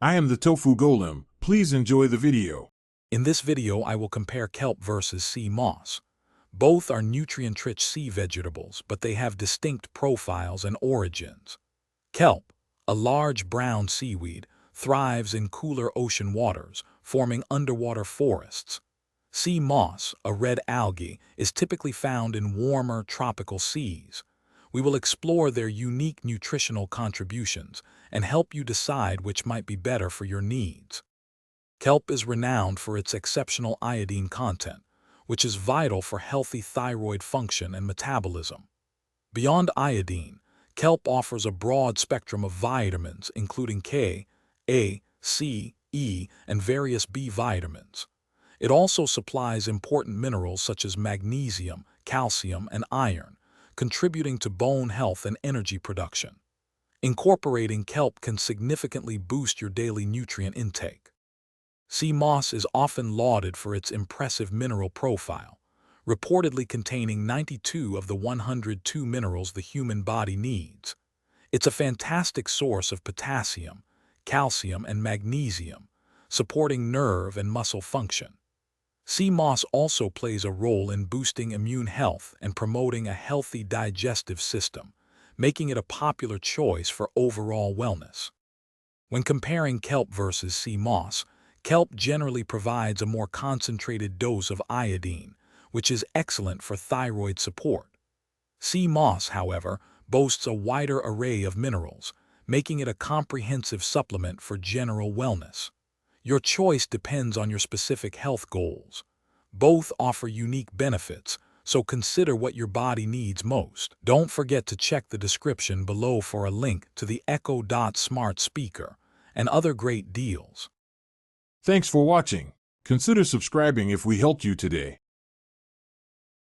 I am the Tofu Golem. Please enjoy the video. In this video, I will compare kelp versus sea moss. Both are nutrient-rich sea vegetables, but they have distinct profiles and origins. Kelp, a large brown seaweed, thrives in cooler ocean waters, forming underwater forests. Sea moss, a red algae, is typically found in warmer tropical seas. We will explore their unique nutritional contributions and help you decide which might be better for your needs. Kelp is renowned for its exceptional iodine content, which is vital for healthy thyroid function and metabolism. Beyond iodine, kelp offers a broad spectrum of vitamins, including K, A, C, E, and various B vitamins. It also supplies important minerals such as magnesium, calcium, and iron, contributing to bone health and energy production. Incorporating kelp can significantly boost your daily nutrient intake. Sea moss is often lauded for its impressive mineral profile, reportedly containing 92 of the 102 minerals the human body needs. It's a fantastic source of potassium, calcium, and magnesium, supporting nerve and muscle function. Sea moss also plays a role in boosting immune health and promoting a healthy digestive system, making it a popular choice for overall wellness. When comparing kelp versus sea moss, kelp generally provides a more concentrated dose of iodine, which is excellent for thyroid support. Sea moss, however, boasts a wider array of minerals, making it a comprehensive supplement for general wellness. Your choice depends on your specific health goals. Both offer unique benefits, so consider what your body needs most. Don't forget to check the description below for a link to the Echo Dot smart speaker and other great deals. Thanks for watching. Consider subscribing if we helped you today.